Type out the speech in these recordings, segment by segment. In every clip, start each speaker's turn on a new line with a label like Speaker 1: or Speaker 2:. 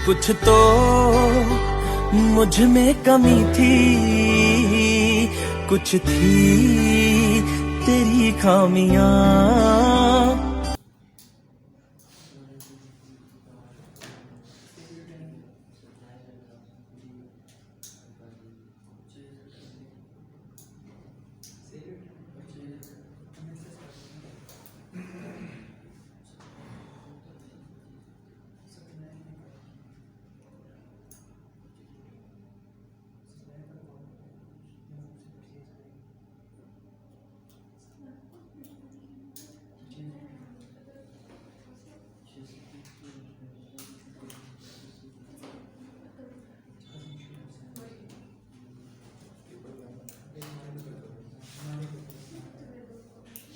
Speaker 1: कुछ तो मुझ में कमी थी, कुछ थी तेरी खामियां।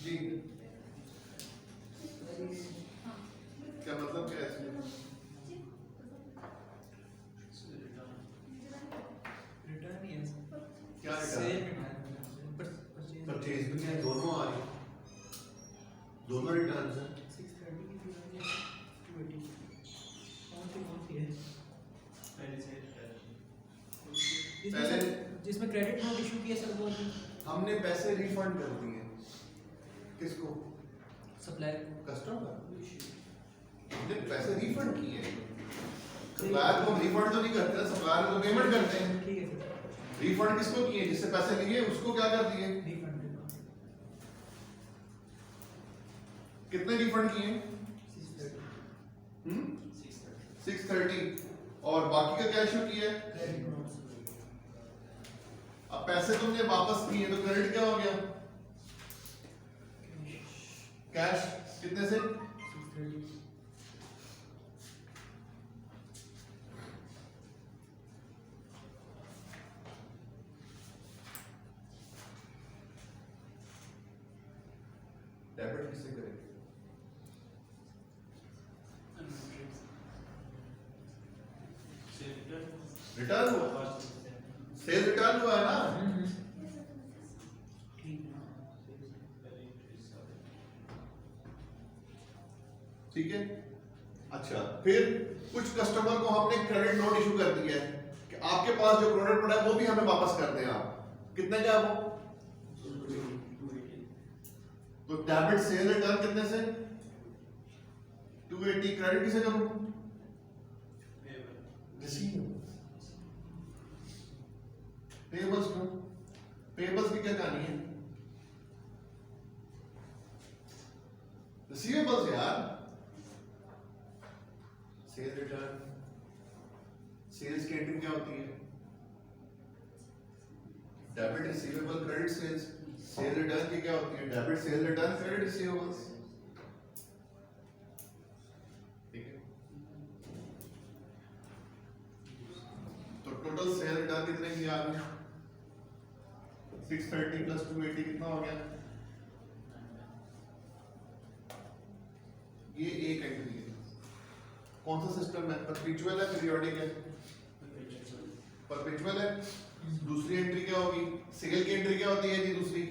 Speaker 2: जी क्या मतलब क्या है इसमें?
Speaker 3: रिटर्न ही है
Speaker 2: क्या
Speaker 3: सेम
Speaker 2: परचेज में क्या दोनों आ रही है? दोनों रिटर्न है।
Speaker 3: 630 की थी और ये 280 कौन सी है
Speaker 2: पहले
Speaker 3: जिसमें क्रेडिट नोट इशू किया सर वो
Speaker 2: हमने पैसे रिफंड कर दिए किसको?
Speaker 3: Supplier
Speaker 2: customer. हमने पैसे रिफंड किए। सप्लायर को रिफंड तो नहीं करते ना, सप्लायर को पेमेंट करते हैं।
Speaker 3: ठीक है सर
Speaker 2: रिफंड किसको किए? जिससे पैसे लिए उसको क्या कर दिए?
Speaker 3: रिफंड
Speaker 2: कितने रिफंड किए? 630। और बाकी का क्या इशू किया है?
Speaker 3: क्रेडिट नोट्स
Speaker 2: अब पैसे तुमने वापस किए तो क्रेडिट क्या हो गया? कैश कितने से?
Speaker 3: 630
Speaker 2: डेबिट किससे करेंगे? रिटर्न हुआ, सेल रिटर्न हुआ है ना? ठीक है। अच्छा, फिर कुछ कस्टमर को हमने क्रेडिट नोट इशू कर दिया है कि आपके पास जो प्रोडक्ट पड़ा है वो भी हमें वापस कर दें आप। कितने का है वो? तो डेबिट सेल रिटर्न कितने से? 280। क्रेडिट किसे करूं? पेबल्स क्यों? पेबल्स की क्या कहानी है? रिसीवेबल्स यार। सेल रिटर्न, सेल्स की एंट्री क्या होती है? Debit receivable credit sales. Sale return की क्या होती है? Debit sale return credit receivables. ठीक है। तो टोटल सेल रिटर्न कितने की आ गई? 630 प्लस 280 कितना हो गया? ये एक एंट्री है। कौन सा सिस्टम है? परपेचुअल है, पीरियोडिक है? परपेचुअल है। दूसरी एंट्री क्या होगी? सेल की एंट्री क्या होती है जी? दूसरी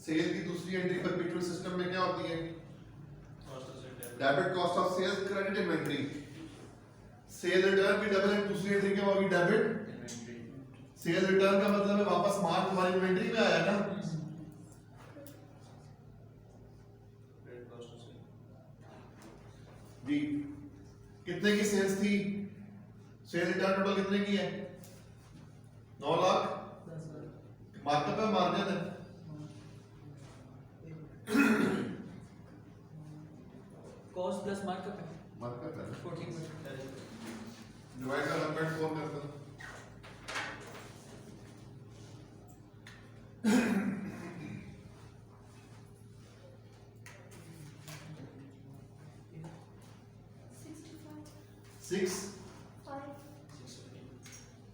Speaker 2: सेल की दूसरी एंट्री परपेचुअल सिस्टम में क्या होती है? Debit cost of sales credit inventory. Sale return की डबल एंट्री दूसरी एंट्री क्या होगी? डेबिट सेल रिटर्न का मतलब है वापस माल तुम्हारी इन्वेंटरी में आया ना? जी कितने की सेल्स थी? सेल रिटर्न टोटल कितने की है? 9 लाख। मार्कअप है, मार्जिन है?
Speaker 3: कॉस्ट प्लस मार्कअप है
Speaker 2: मार्कअप है।
Speaker 3: 14%।
Speaker 2: डिवाइड का 1.4 करते हैं। सिक्स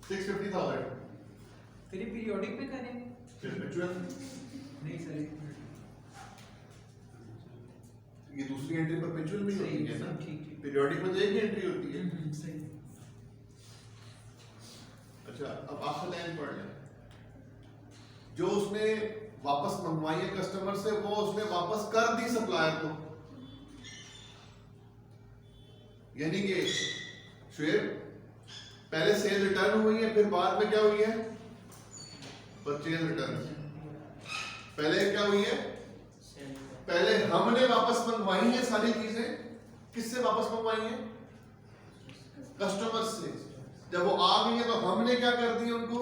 Speaker 2: 650,000।
Speaker 3: फिर पीरियोडिक में करें
Speaker 2: परपेचुअल
Speaker 3: नहीं सर
Speaker 2: ये दूसरी एंट्री परपेचुअल में ही होती है ना?
Speaker 3: ठीक ठीक
Speaker 2: पीरियोडिक में तो एक ही एंट्री होती है।
Speaker 3: सही।
Speaker 2: अच्छा अब आखिर लाइन पढ़ लें। जो उसने वापस मंगवाई है कस्टमर से वो उसने वापस कर दी सप्लायर को, यानी कि शुएब पहले सेल रिटर्न हुई है, फिर बाद में क्या हुई है, परचेज रिटर्न। पहले क्या हुई है, पहले हमने वापस मंगवाई है सारी चीजें। किससे वापस मंगवाई है, कस्टमर से। जब वो आ गई है तो हमने क्या कर दिया, उनको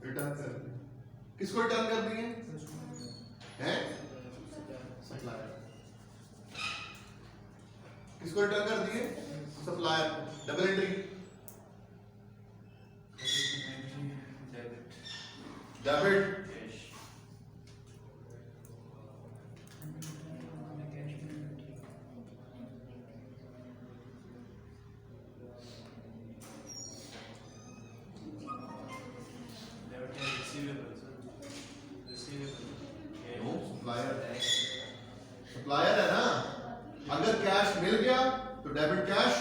Speaker 2: रिटर्न कर दिया। किसको रिटर्न कर दिए हैं, सप्लायर। किसको रिटर्न कर दिए, supplier. Double entry, debit, supplier है ना। अगर कैश मिल गया तो डेबिट कैश,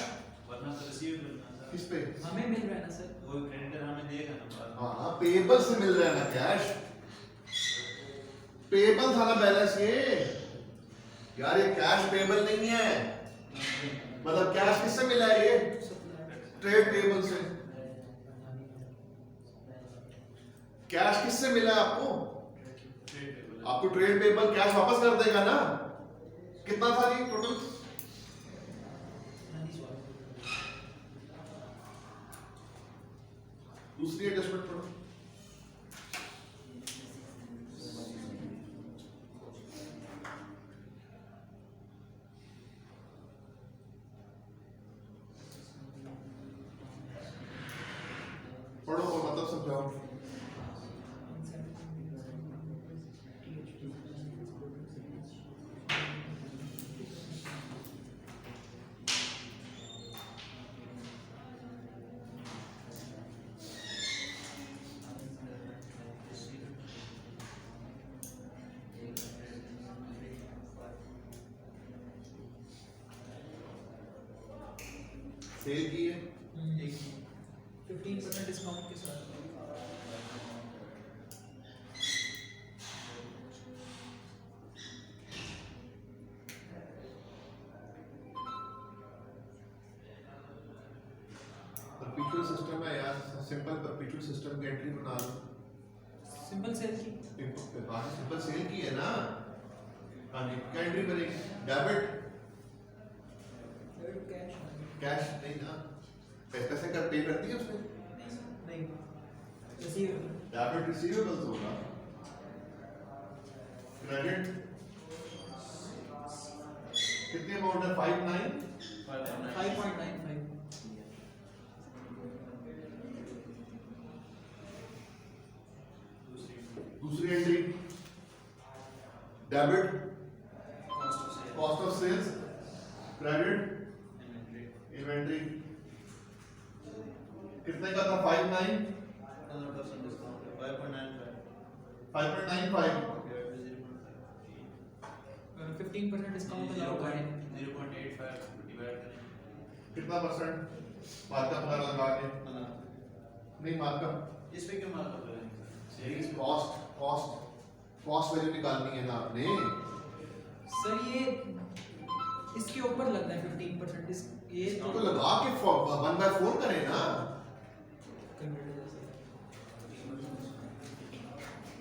Speaker 4: वरना तो रिसीवेबल ना
Speaker 2: किस पे,
Speaker 3: हमें मिल रहा है ना सर,
Speaker 4: वो क्रेडिटर हमें देगा ना बाद में।
Speaker 2: हाँ पेबल से मिल रहा है ना कैश। पेबल था ना बैलेंस ये यार, ये कैश पेबल नहीं है। मतलब कैश किससे मिला है, ये ट्रेड पेबल से। कैश किससे मिला है आपको, आपको ट्रेड पेबल कैश वापस कर देगा ना। कितना था जी टोटल, दूसरी एडजस्टमेंट पढ़ो। पढ़ो और मतलब समझाओ। सेल की है
Speaker 3: 15% डिस्काउंट के साथ।
Speaker 2: परपेचुअल सिस्टम है यार, सिंपल परपेचुअल सिस्टम की एंट्री बना लो।
Speaker 3: सिंपल सेल की
Speaker 2: सिंपल सेल की है ना। हाँ जी, क्या एंट्री बनेगी, डेबिट
Speaker 3: कैश
Speaker 2: कैश नहीं ना, पैसे कर पे करती है उसने,
Speaker 3: नहीं, रिसीवेबल
Speaker 2: डेबिट रिसीवेबल्स होगा। क्रेडिट कितनी अमाउंट है,
Speaker 3: 5.95।
Speaker 2: दूसरी entry debit cost of sales, credit inventory. कितने का था, 5.95।
Speaker 3: 15% डिस्काउंट अलाउ करें।
Speaker 4: 0.85 डिवाइड करें,
Speaker 2: कितना परसेंट मार्कअप लगा के, नहीं मार्कअप,
Speaker 4: इस पे क्यों मार्कअप करेंगे
Speaker 2: सेल्स कॉस्ट वैल्यू निकालनी है ना आपने।
Speaker 3: सर ये इसके ऊपर लगता है 15%। ये
Speaker 2: तो लगा के 1/4 करें ना।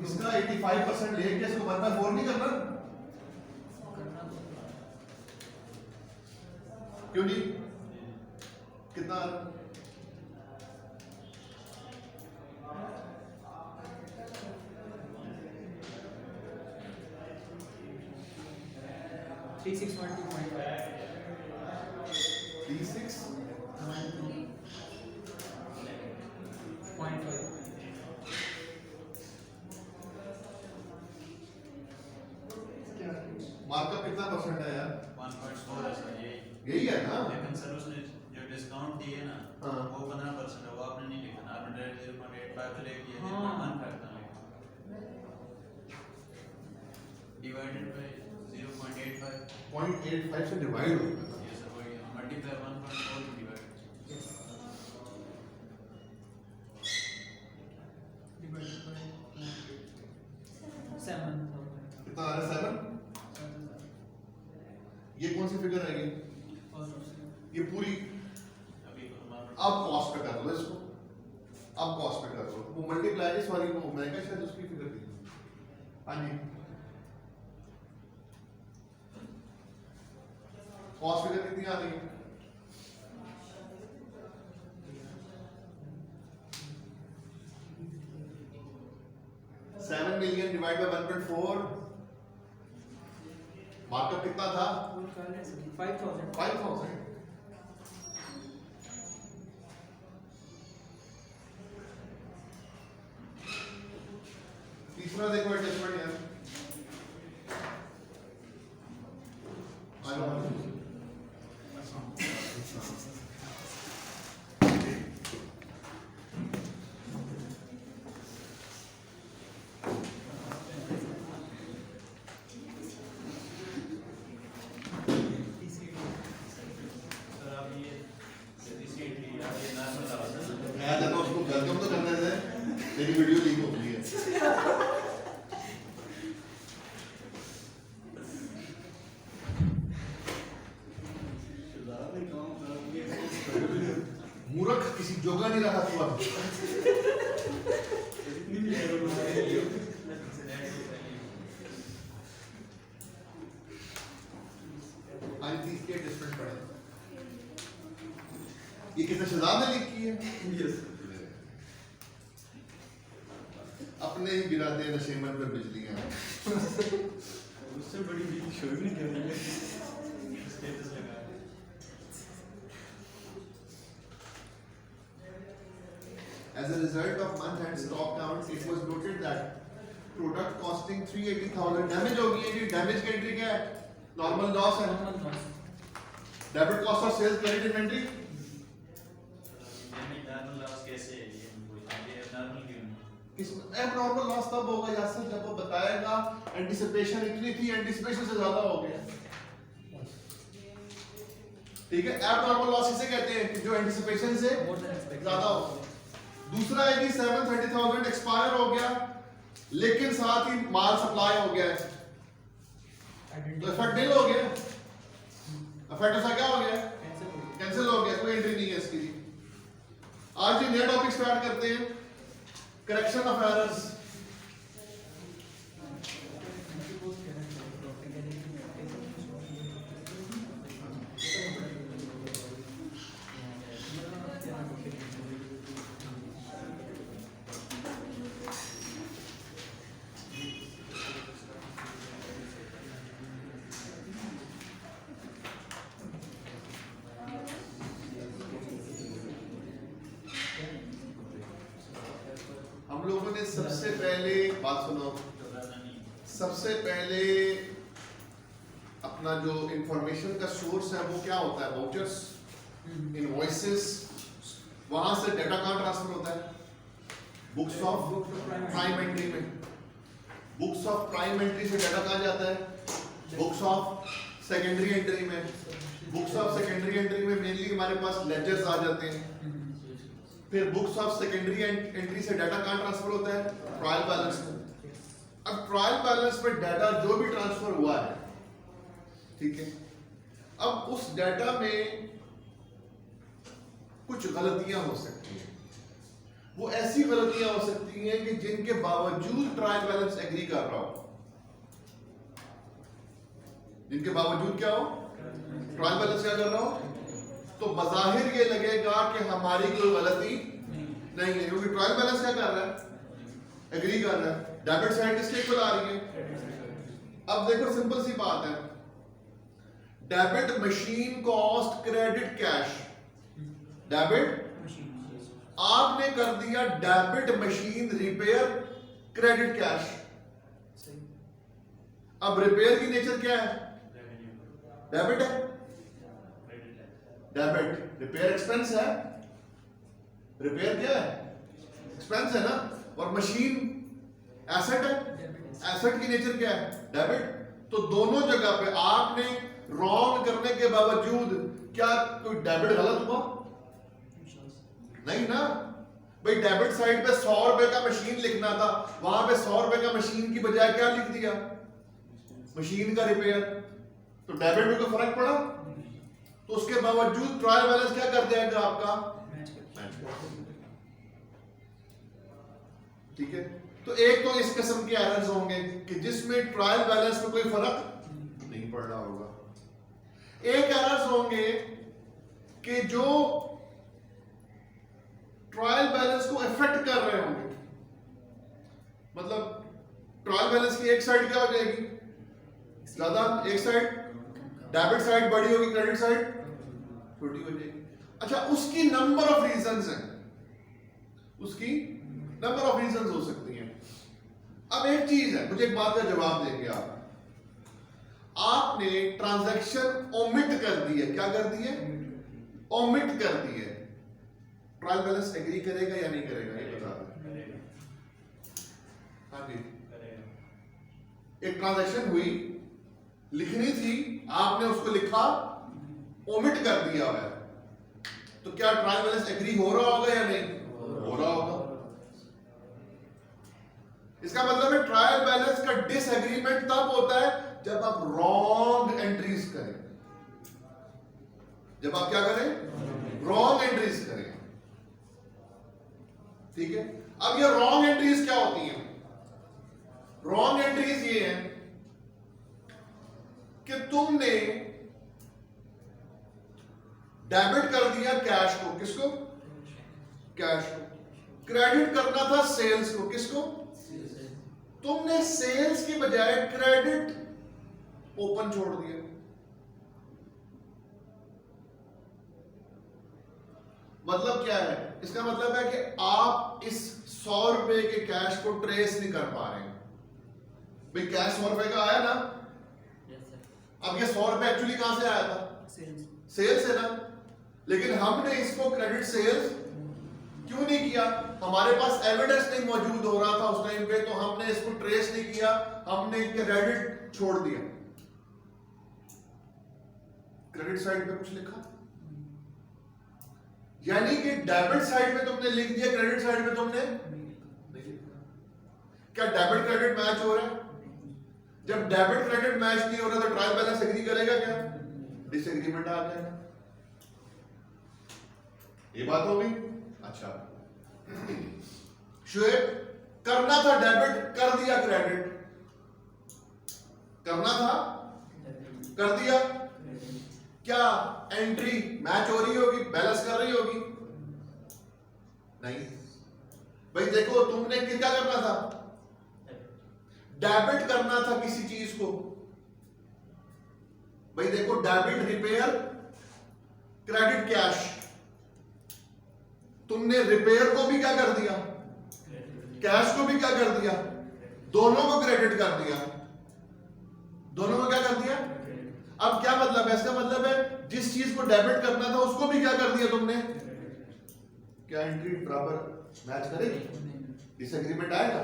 Speaker 2: इसका 85% लेके इसको 1/4 नहीं करना, क्यों नहीं, कितना
Speaker 3: 36.5
Speaker 2: मार्कअप कितना परसेंट है यार,
Speaker 4: 1.4 है सर,
Speaker 2: यही है ना।
Speaker 4: लेकिन सर उसने जो डिस्काउंट दिए ना
Speaker 2: हाँ।
Speaker 4: वो 15% है, वो आपने नहीं लिखा ना, आपने डायरेक्ट 0.85 तो लिख दिया,
Speaker 3: हाँ।
Speaker 4: 0.15 था लिखा, डिवाइडेड बाय 0.85।
Speaker 2: 0.85 से डिवाइड होगा ना।
Speaker 4: ये सर वही मल्टीप्लाई 1.4 to डिवाइड।
Speaker 2: कितना आ रहा है, 7। ये कौन सी फिगर है ये पूरी।
Speaker 4: अभी हमारा
Speaker 2: अब कॉस्ट पे कर लो इसको, अब कॉस्ट पे कर लो, वो मल्टीप्लाई, सॉरी वो मैंने कहा शायद उसकी फिगर दी। हाँ जी, कॉस्ट फिगर कितनी आ रही है? 7 मिलियन डिवाइड बाय 1.4, मार्कअप कितना था? 5000। तीसरा देखो एडजस्टमेंट यार, मैं तो उसको वेलकम तो करने से मेरी वीडियो लीक हो गई है। मूर्ख किसी जोगा नहीं रहा तू अब। आज 30 के डिफरेंट पड़े, ये कितने शहजाद ने लिख की है? अपने ही गिराते नशेमन पर बिजलियां।
Speaker 4: उससे बड़ी बिजली शो भी नहीं कर रही है, स्टेटस लगा है।
Speaker 2: As a result of month-end stock counts, it was noted that product costing 380,000 damage हो गई है। जी डैमेज की एंट्री क्या है? नॉर्मल लॉस है। Debit cost of sales credit inventory
Speaker 4: normal loss कैसे है ये नॉर्मल क्यों नहीं?
Speaker 2: किस एबनॉर्मल लॉस तब होगा यासर जब वो बताएगा एंटिसिपेशन इतनी थी, एंटिसिपेशन से ज्यादा हो गया। ठीक है, एबनॉर्मल लॉस किसे कहते हैं? कि जो एंटिसिपेशन से ज्यादा हो। दूसरा है कि 730,000 एक्सपायर हो गया लेकिन साथ ही माल सप्लाई हो गया है, तो इफेक्ट निल हो गया। इफेक्ट उसका क्या हो गया? कैंसिल हो गया, कोई एंट्री नहीं है इसकी। आज ये नया टॉपिक स्टार्ट करते हैं, करेक्शन ऑफ एरर्स। हम लोगों ने सबसे पहले बात सुनो, सबसे पहले अपना जो इंफॉर्मेशन का सोर्स है वो क्या होता है? Vouchers, invoices. वहां से डाटा कहां ट्रांसफर होता है? बुक्स ऑफ प्राइम एंट्री में। बुक्स ऑफ प्राइम एंट्री से डाटा कहां जाता है? बुक्स ऑफ सेकेंडरी एंट्री में। बुक्स ऑफ सेकेंडरी एंट्री में मेनली हमारे पास लेजर्स आ जाते हैं। फिर बुक्स ऑफ सेकेंडरी एंट्री से डाटा कहां ट्रांसफर होता है? ट्रायल बैलेंस में। अब ट्रायल बैलेंस में डाटा जो भी ट्रांसफर हुआ है, ठीक है, अब उस डाटा में कुछ गलतियां हो सकती हैं। वो ऐसी गलतियां हो सकती हैं कि जिनके बावजूद ट्रायल बैलेंस एग्री कर रहा हो, जिनके बावजूद क्या हो? ट्रायल बैलेंस क्या कर रहा हो? तो बज़ाहिर ये लगेगा कि हमारी कोई गलती नहीं है, क्योंकि ट्रायल बैलेंस क्या कर रहा है? एग्री कर रहा है। डेबिट साइड किसके इक्वल आ रही है? अब देखो सिंपल सी बात है, debit machine cost credit cash. Debit आपने कर दिया debit machine repair credit cash. अब रिपेयर की नेचर क्या है? डेबिट है। डेबिट रिपेयर एक्सपेंस है। रिपेयर क्या है? एक्सपेंस है ना। और मशीन एसेट है। एसेट की नेचर क्या है? डेबिट। तो दोनों जगह पे आपने रॉन्ग करने के बावजूद क्या कोई डेबिट गलत हुआ? नहीं ना भाई। डेबिट साइड पे 100 रुपए का मशीन लिखना था, वहां पे 100 रुपए का मशीन की बजाय क्या लिख दिया? मशीन का रिपेयर। तो डेबिट में कोई फर्क पड़ा? तो उसके बावजूद ट्रायल बैलेंस क्या कर देगा आपका?
Speaker 3: मैच कर
Speaker 2: मैच कर। ठीक है, तो एक तो इस किस्म के एरर्स होंगे कि जिसमें ट्रायल बैलेंस में कोई फर्क नहीं पड़ रहा होगा। एक एरर्स होंगे कि जो ट्रायल बैलेंस को इफेक्ट कर रहे होंगे, मतलब ट्रायल बैलेंस की एक साइड क्या हो जाएगी ज्यादा, एक साइड डेबिट साइड बड़ी होगी, क्रेडिट साइड छोटी हो जाएगी। अच्छा, उसकी नंबर ऑफ रीजंस हैं, उसकी नंबर ऑफ रीजंस हो सकती हैं। अब एक चीज है, मुझे एक बात का जवाब देंगे आप, आपने ट्रांजैक्शन ओमिट कर दी है, क्या कर दी है, ओमिट कर दी है, ट्रायल बैलेंस एग्री करेगा या नहीं करेगा ये बता दें। हाँ जी, एक ट्रांजैक्शन हुई, लिखनी थी, आपने उसको लिखा, ओमिट कर दिया है, तो क्या ट्रायल बैलेंस एग्री हो रहा होगा या नहीं हो रहा होगा? इसका मतलब है ट्रायल बैलेंस का डिसएग्रीमेंट तब होता है जब आप रॉन्ग एंट्रीज करें, जब आप क्या करें, रॉन्ग एंट्रीज करें। ठीक है, अब ये रॉन्ग एंट्रीज क्या होती हैं? रॉन्ग एंट्रीज ये हैं कि तुमने डेबिट कर दिया कैश को, किसको, कैश को, क्रेडिट करना था सेल्स को, किसको, तुमने सेल्स की बजाय क्रेडिट ओपन छोड़ दिया। मतलब क्या है? इसका मतलब है कि आप इस 100 रुपए के कैश को ट्रेस नहीं कर पा रहे हैं। भाई कैश 100 रुपए का आया ना, अब ये 100 रुपए एक्चुअली कहां से आया था, सेल्स है ना, लेकिन हमने इसको क्रेडिट सेल्स क्यों नहीं किया? हमारे पास एविडेंस नहीं मौजूद हो रहा था उस टाइम पे, तो हमने इसको ट्रेस नहीं किया, हमने क्रेडिट छोड़ दिया। क्रेडिट साइड पे कुछ लिखा, यानी कि डेबिट साइड में तुमने लिख दिया, क्रेडिट साइड में तुमने नहीं लिखा। क्या डेबिट क्रेडिट मैच हो रहा है? जब डेबिट क्रेडिट मैच नहीं हो रहा तो ट्रायल बैलेंस एग्री करेगा क्या? डिसएग्रीमेंट आ जाएगा। ये बात हो गई। अच्छा, शुएब करना था डेबिट, कर दिया क्रेडिट, करना था कर दिया, क्या एंट्री मैच हो रही होगी, बैलेंस कर रही होगी? नहीं। भाई देखो, तुमने क्या करना था, डेबिट करना था किसी चीज को। भाई देखो, डेबिट रिपेयर, क्रेडिट कैश, तुमने रिपेयर को भी क्या कर दिया, कैश को भी क्या कर दिया, दोनों को क्रेडिट कर दिया, दोनों को क्या कर दिया। अब क्या मतलब है? इसका मतलब है जिस चीज को डेबिट करना था उसको भी क्या कर दिया तुमने। क्या एंट्री बराबर मैच करेगी? डिसएग्रीमेंट आएगा,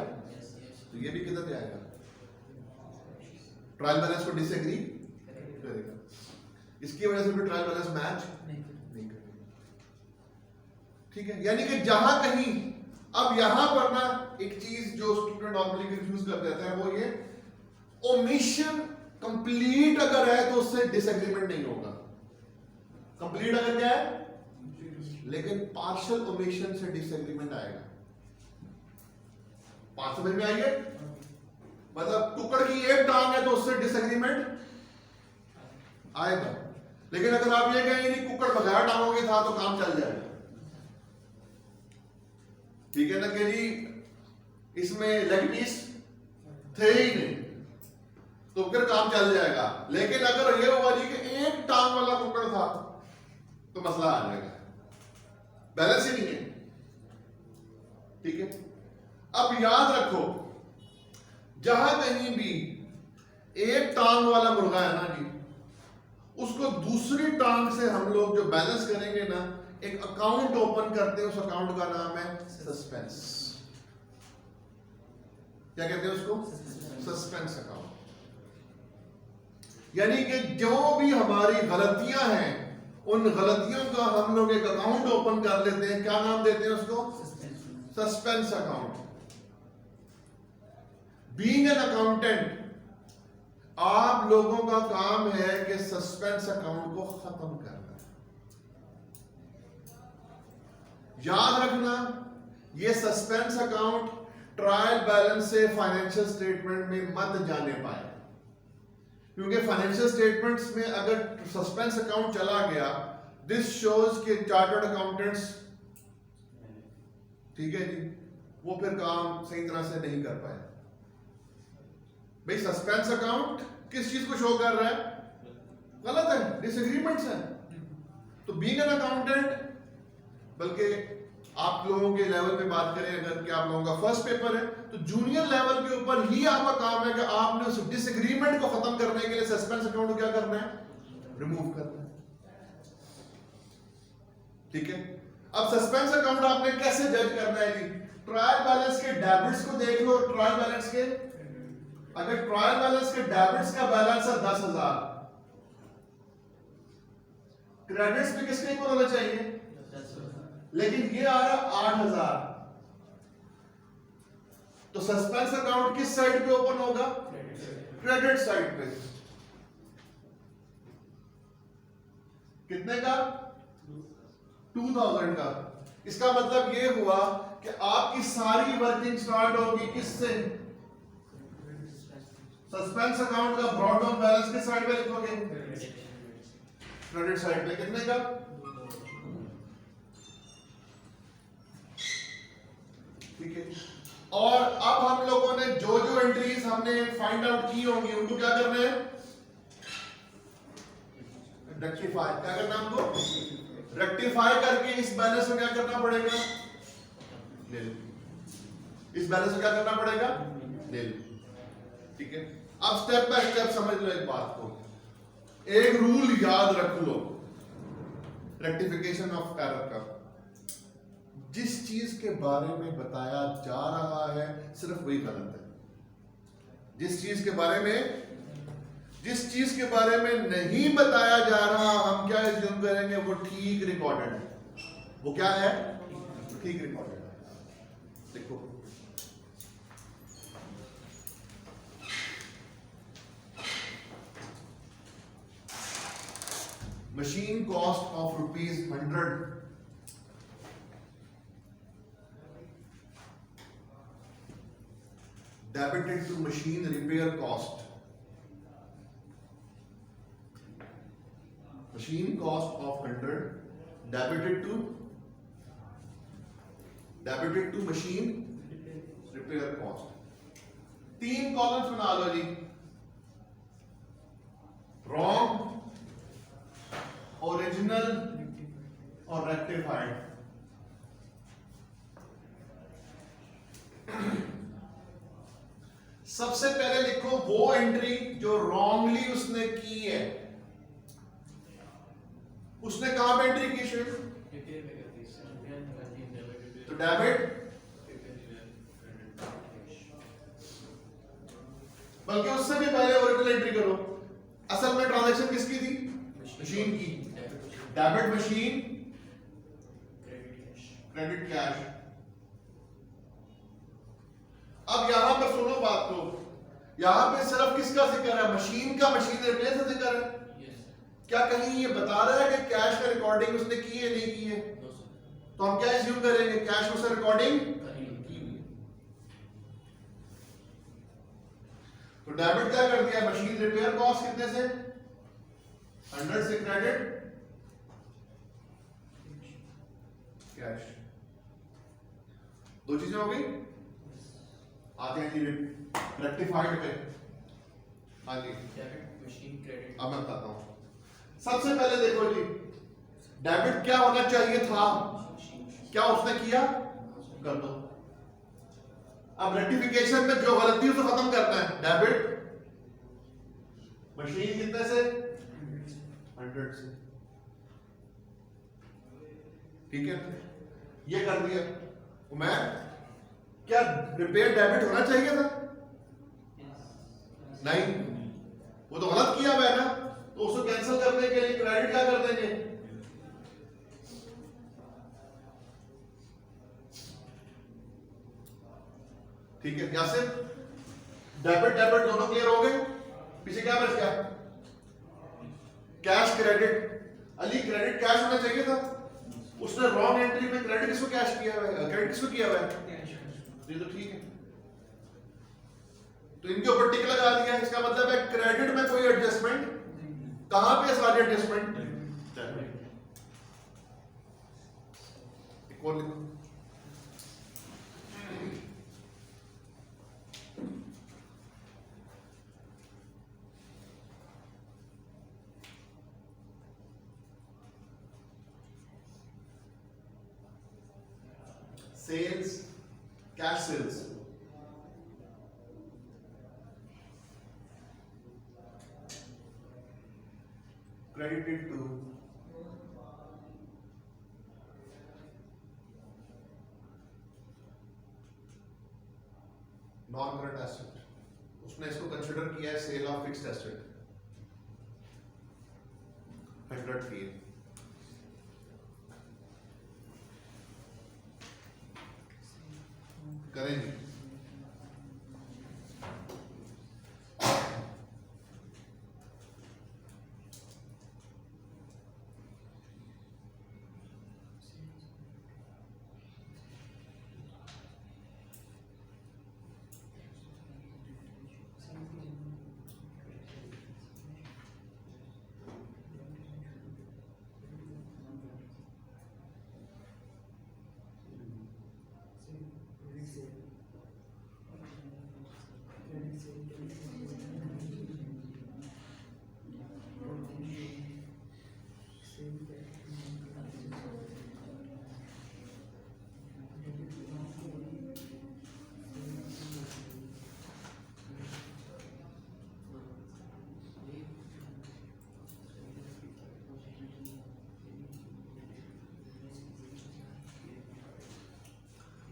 Speaker 2: तो ये भी किधर आएगा, ट्रायल बैलेंस को डिसएग्री करेगा। इसकी वजह से भी ट्रायल बैलेंस मैच नहीं करेगा। ठीक है, यानी कि जहां कहीं, अब यहां पर ना एक चीज जो स्टूडेंट नॉर्मली कंफ्यूज कर देते हैं वो ये, ओमिशन कंप्लीट अगर है तो उससे डिसएग्रीमेंट नहीं होगा। कंप्लीट अगर क्या है, लेकिन पार्शियल ओमिशन से डिसएग्रीमेंट आएगा। बात समझ में आई है? मतलब कुकड़ की एक टांग है तो उससे डिसएग्रीमेंट आएगा, लेकिन अगर आप ये कहेंगे नहीं कुकड़ बगैर टांगों के था तो काम चल जाएगा। ठीक है ना, कि जी इसमें लेग पीस थे ही नहीं तो फिर काम चल जाएगा, लेकिन अगर ये हुआ जी कि एक टांग वाला कुकड़ था तो मसला आ जाएगा, बैलेंस ही नहीं है। ठीक है, अब याद रखो, जहां कहीं भी एक टांग वाला मुर्गा है ना जी, उसको दूसरी टांग से हम लोग जो बैलेंस करेंगे ना, एक अकाउंट ओपन करते हैं, उस अकाउंट का नाम है सस्पेंस। क्या कहते हैं उसको? Suspense account. यानी कि जो भी हमारी गलतियां हैं, उन गलतियों का हम लोग एक अकाउंट ओपन कर लेते हैं। क्या नाम देते हैं उसको? Suspense account. Being an accountant, आप लोगों का काम है कि सस्पेंस अकाउंट को खत्म करना। याद रखना ये सस्पेंस अकाउंट ट्रायल बैलेंस से फाइनेंशियल स्टेटमेंट में मत जाने पाए, क्योंकि फाइनेंशियल स्टेटमेंट्स में अगर सस्पेंस अकाउंट चला गया, दिस शोज कि चार्टर्ड अकाउंटेंट्स, ठीक है जी, वो फिर काम सही तरह से नहीं कर पाए। भाई सस्पेंस अकाउंट किस चीज को शो कर रहा है? गलत है, डिसएग्रीमेंट्स है। तो बीइंग एन अकाउंटेंट, बल्कि आप लोगों के लेवल पे बात करें अगर कि आप लोगों का फर्स्ट पेपर है, तो जूनियर लेवल के ऊपर ही आपका काम है कि आपने उस डिसएग्रीमेंट को खत्म करने के लिए सस्पेंस अकाउंट को क्या करना है? रिमूव करना है। ठीक है, अब सस्पेंस अकाउंट आपने कैसे जज करना है जी? ट्रायल बैलेंस के डेबिट्स को देख लो। ट्रायल बैलेंस के, अगर ट्रायल बैलेंस के डेबिट्स का बैलेंस है 10,000, क्रेडिट्स भी किसके ऊपर होना चाहिए? लेकिन ये आ रहा 8,000, तो सस्पेंस अकाउंट किस साइड पे ओपन होगा? क्रेडिट साइड पे। कितने का? 2,000 का। इसका मतलब ये हुआ कि आपकी सारी वर्किंग स्टार्ट होगी किससे? सस्पेंस अकाउंट का ब्रॉड डाउन बैलेंस किस साइड पे लिखोगे? क्रेडिट साइड पे। कितने का? ठीक है। और अब हम लोगों ने जो जो एंट्रीज हमने फाइंड आउट की होंगी उनको क्या करना है? रेक्टिफाई। क्या करना है हमको? रेक्टिफाई करके इस बैलेंस में क्या करना पड़ेगा? ले लो। इस बैलेंस में क्या करना पड़ेगा? ले लो। ठीक है, अब स्टेप बाय स्टेप समझ लो एक बात को। एक रूल याद रख लो रेक्टिफिकेशन ऑफ एरर का। जिस चीज के बारे में बताया जा रहा है सिर्फ वही गलत है। जिस चीज के बारे में नहीं बताया जा रहा, हम क्या एज्यूम करेंगे? वो ठीक रिकॉर्डेड है। वो क्या है? ठीक रिकॉर्डेड है। देखो, machine cost of ₹100 debited to machine repair cost. Machine cost of 100 debited to machine repair cost. 3 columns बना लो जी। Wrong, ओरिजिनल और रेक्टिफाइड। सबसे पहले लिखो वो एंट्री जो रॉन्गली उसने की है। उसने कहां पे एंट्री की? शिव तो डेबिट, बल्कि उससे भी पहले ओरिजिनल एंट्री करो। असल में ट्रांजैक्शन किसकी थी? मशीन की। Debit machine, credit cash. अब यहां पर सुनो बात को, यहां पे सिर्फ किसका जिक्र है? मशीन का। मशीन रिप्लेस का जिक्र है। क्या कहीं ये बता रहा है कि कैश का रिकॉर्डिंग उसने की है नहीं की है? तो हम क्या एज्यूम करेंगे? कैश उसने रिकॉर्डिंग की। तो डेबिट क्या कर दिया? मशीन रिपेयर कॉस्ट कितने से? 100 से क्रेडिट कैश। 2 चीजें हो गई। आते हैं जी रेक्टिफाइड पे। हाँ जी,
Speaker 3: डेबिट मशीन क्रेडिट।
Speaker 2: अब मैं बताता हूं। सबसे पहले देखो जी, डेबिट क्या होना चाहिए था? क्या उसने किया? कर दो। अब रेक्टिफिकेशन में जो गलती है उसे खत्म करना है। डेबिट मशीन कितने से? 100 से। ठीक है, ये कर दिया। मैं क्या रिपेयर डेबिट होना चाहिए था? नहीं, वो तो गलत किया हुआ है ना। तो उसको कैंसिल करने के लिए क्रेडिट क्या कर देंगे? ठीक है, यहां से डेबिट डेबिट दोनों क्लियर हो गए। पीछे क्या बच गया? Cash credit. Ali credit cash होना चाहिए था। उसने रॉन्ग एंट्री में क्रेडिट किसको कैश किया हुआ है, क्रेडिट किसको किया हुआ है,
Speaker 3: कैश
Speaker 2: ये तो ठीक है। तो इनके ऊपर टिक लगा दिया, इसका मतलब है क्रेडिट में कोई एडजस्टमेंट, कहां पे सारी एडजस्टमेंट, एक और लिखो, sales, cash sales, credited to non current asset, उसने इसको कंसिडर किया है सेल ऑफ फिक्स्ड एसेट, 100 की करेंगे।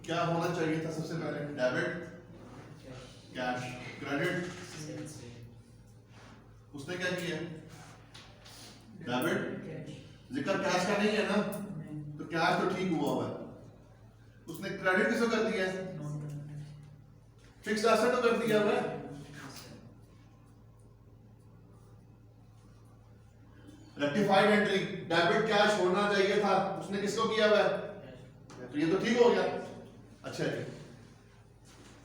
Speaker 2: क्या होना चाहिए था सबसे पहले, डेबिट कैश, क्रेडिट, उसने क्या किया, डेबिट, जिक्र कैश का नहीं है ना, तो कैश तो ठीक हुआ है, उसने क्रेडिट किसको कर दिया है, फिक्स्ड एसेट तो कर दिया हुआ है। रेक्टिफाइड एंट्री, डेबिट कैश होना चाहिए था, उसने किसको किया हुआ है, तो ये तो ठीक हो गया। अच्छा जी,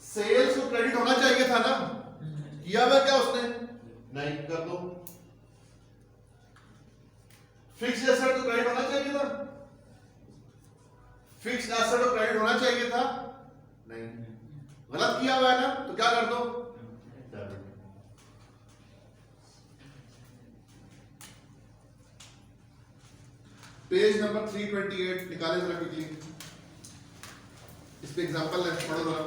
Speaker 2: सेल्स को क्रेडिट होना चाहिए था ना, किया हुआ क्या उसने, नहीं, कर दो। फिक्स्ड एसेट को क्रेडिट होना चाहिए था, फिक्स्ड एसेट को क्रेडिट होना चाहिए था, नहीं, गलत किया हुआ है ना, तो क्या कर दो, डेबिट। पेज नंबर 328 निकाले जरा क्विकली, इस पे एग्जांपल है, पढ़ो जरा।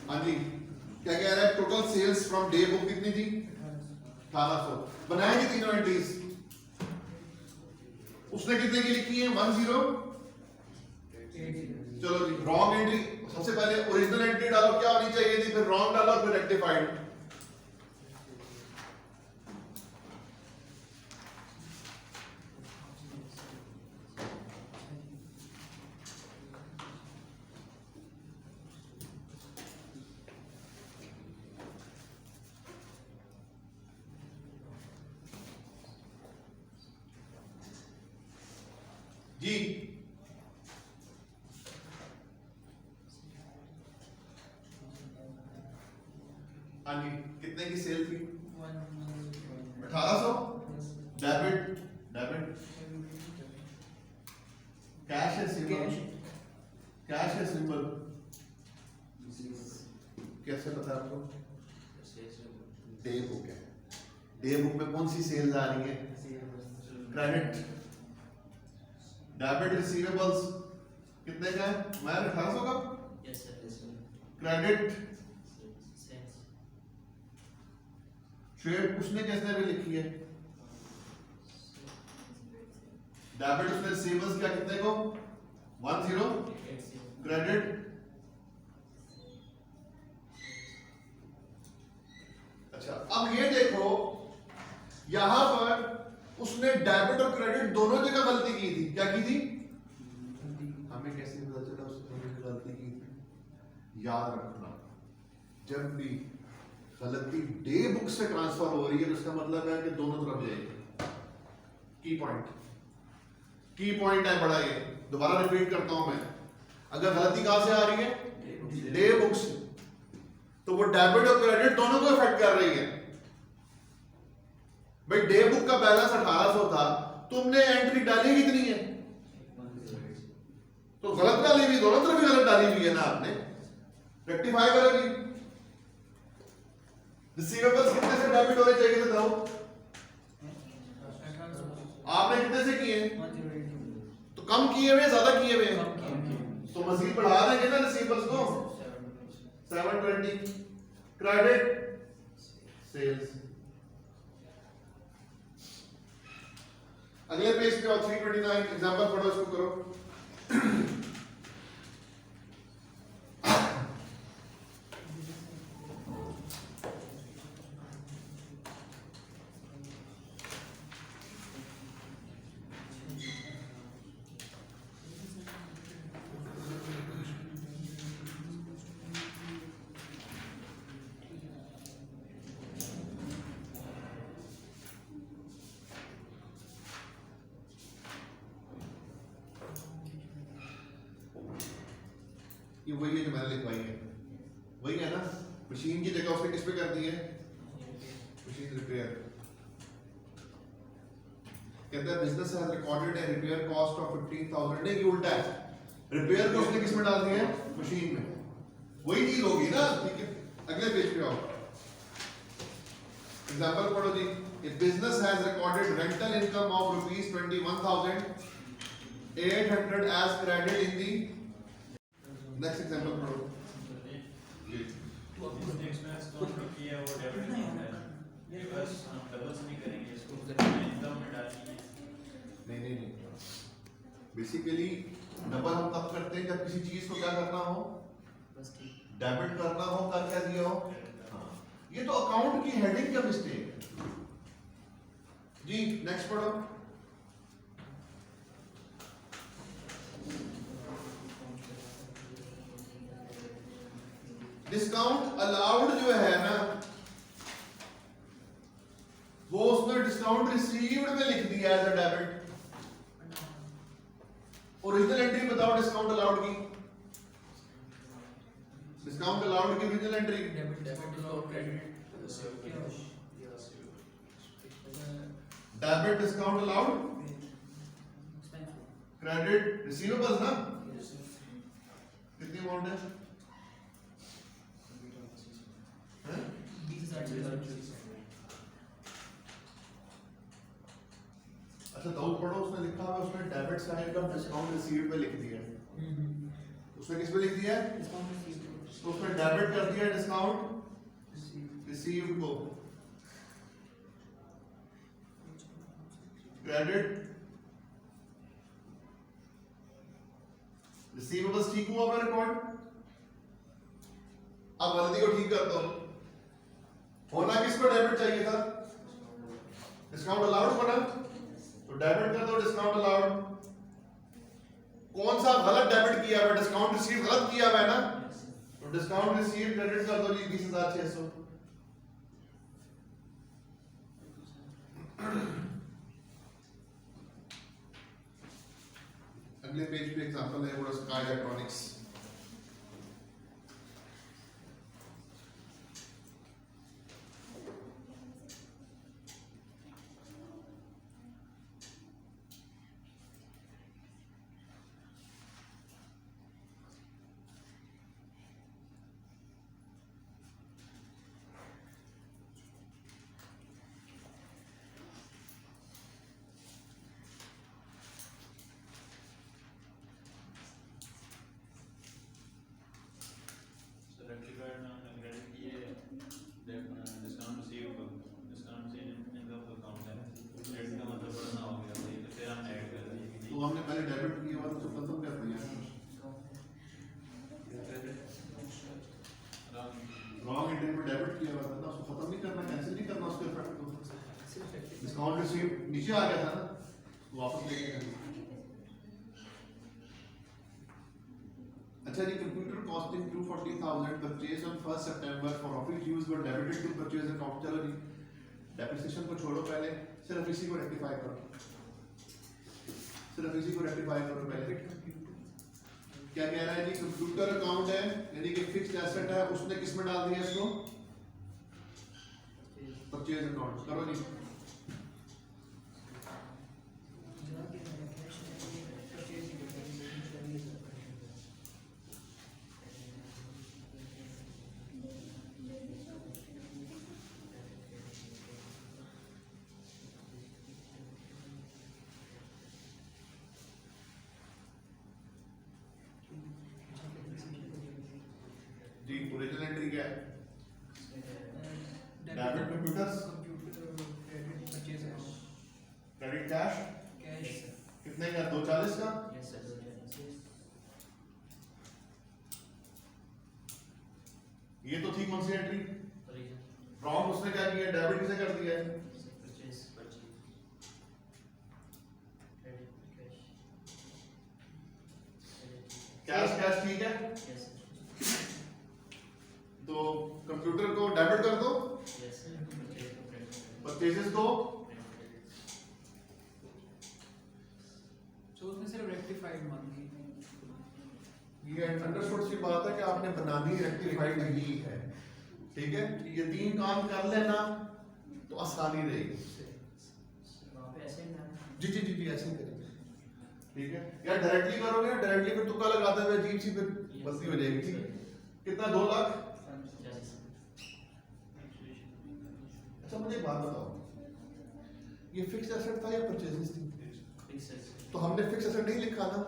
Speaker 2: हाँ जी, क्या कह रहा है, total sales from day book कितनी थी, 1800, बनाएंगे तीनों एंट्रीज, उसने कितने की लिखी है, 10, चलो जी, रॉन्ग एंट्री, सबसे पहले ओरिजिनल एंट्री डालो क्या होनी चाहिए थी, फिर रॉन्ग डालो, फिर रेक्टिफाइड। जी हाँ जी, कितने की सेल थी, 1800, डेबिट, डेबिट, कैश है सिंबल, कैश है सिंबल, कैसे पता आपको, डे बुक है, डे बुक में कौन सी सेल्स आ रही है, क्रेडिट, डेबिट रिसीवेबल्स कितने का है, मैं 1800 का, क्रेडिट ट्रेड उसने किसने भी लिखी है, डेबिट उसने रिसीवेबल्स क्या कितने को, 10, क्रेडिट, अच्छा अब ये देखो यहां पर उसने डेबिट और क्रेडिट दोनों जगह गलती की थी। क्या की थी? हमें कैसे पता चला उसने गलती की थी? याद रखना, जब भी गलती डे बुक से ट्रांसफर हो रही है तो इसका मतलब है कि दोनों तरफ जाएगी। की पॉइंट है बड़ा ये, दोबारा रिपीट करता हूं मैं। अगर गलती कहां से आ रही है? डे बुक से, तो वो डेबिट और क्रेडिट दोनों को इफेक्ट कर रही है। भाई डे बुक का बैलेंस 1800 था, तुमने एंट्री डाली कितनी है? तो गलत डाली हुई, दोनों तरफ ही गलत डाली हुई है ना आपने, रेक्टिफाई करेगी। रिसीवेबल्स कितने से डेबिट होने चाहिए थे? बताओ आपने कितने से किए? तो कम किए हुए, ज्यादा किए हुए, तो मजीद बढ़ा देंगे ना रिसीवेबल्स को। 720 क्रेडिट सेल्स। अगले पेज पे आओ, 329 एग्जांपल पढ़ो, इसको करो। ये वही है जो मैंने लिखवाई है, वही है ना। मशीन की जगह उसने किस पे कर दी है? Machine repair. कहता है business has recorded A repair cost of 15,000। नहीं, ये उल्टा है, रिपेयर को उसने किस में डाल दिया है? मशीन में। वही चीज होगी ना, ठीक है। अगले पेज पे आओ, एग्जांपल पढ़ो जी। A business has recorded rental income of ₹21,800 as credit in the. Next example पढ़ो जी।
Speaker 4: इसने एक्सपेंस कौन सा किया है वो डेबिट अकाउंट है, ये बस हम डबल्स नहीं करेंगे इसको, इनकम में डालेंगे।
Speaker 2: नहीं, बेसिकली डबल हम तब करते हैं जब किसी चीज को क्या करना हो? डेबिट करना हो। कर क्या दिया हो? हाँ, ये तो अकाउंट की हेडिंग का मिस्टेक है जी। नेक्स्ट पढ़ो। डिस्काउंट अलाउड जो है ना, वो उसने डिस्काउंट रिसीव्ड में लिख दिया as a debit. Original entry बताओ डिस्काउंट अलाउड की। डिस्काउंट अलाउड की original entry debit discount allowed, credit receivables ना। कितनी अमाउंट है? अच्छा, दाऊद पढ़ो, उसने लिखा हुआ, उसने डेबिट साइड का डिस्काउंट रिसीव्ड पे लिख दिया है। उसने किस पे लिख दिया है? तो उसने डेबिट कर दिया डिस्काउंट रिसीव्ड को, क्रेडिट रिसीवेबल्स। ठीक हुआ अपना रिकॉर्ड। अब गलती को ठीक कर दो। होना किसको डेबिट चाहिए था? डिस्काउंट अलाउड को ना, तो डेबिट कर दो डिस्काउंट अलाउड। कौन सा गलत डेबिट किया हुआ? डिस्काउंट रिसीव गलत किया हुआ है ना, तो डिस्काउंट रिसीव क्रेडिट कर दो जी 20,600। अगले पेज पे एग्जांपल है वो स्काई इलेक्ट्रॉनिक्स। तो हमने पहले डेबिट किया हुआ तो खत्म कर दिया। रॉन्ग एंट्री पे डेबिट किया हुआ था ना, उसको खत्म नहीं करना, कैंसिल नहीं करना उसके इफेक्ट को। डिस्काउंट रिसीव नीचे आ गया था ना, वापस लेके गए। अच्छा जी, computer costing 240,000 purchase on 1 September for office use were debited to purchase account. चलो जी, डेप्रिसिएशन को छोड़ो, पहले सिर्फ इसी को रेक्टिफाई करो, सिर्फ इसी को रेक्टिफाई करो पहले। क्या कह रहा है जी, कंप्यूटर अकाउंट है यानी कि फिक्स्ड एसेट है, उसने किस में डाल दिया इसको, परचेज अकाउंट। करो जी, जी ओरिजिनल एंट्री क्या है, डेबिट कंप्यूटर्स, क्रेडिट कैश, कितने का, 240 का। ये तो थी कौन सी एंट्री, रॉन्ग। उसने क्या किया, डेबिट किसे कर दिया है, कैश ठीक है, तो कंप्यूटर को डेबिट कर दो, परचेजेस को।
Speaker 3: तो उसने सिर्फ रेक्टिफाइड मांगी।
Speaker 2: ये अंडरस्टूड सी बात है कि आपने बनानी रेक्टिफाइड ही है, ठीक है। ये 3 काम कर लेना तो आसानी रहेगी। जी जी जी जी ऐसे ही करेंगे, ठीक है। या डायरेक्टली करोगे, डायरेक्टली फिर तुक्का लगाते हुए अजीब सी फिर बस्ती हो जाएगी, ठीक है। कितना, 2 लाख। अच्छा मुझे एक बात बताओ, ये फिक्स्ड एसेट था या परचेजेस थी? तो हमने फिक्स एसेट नहीं लिखा ना,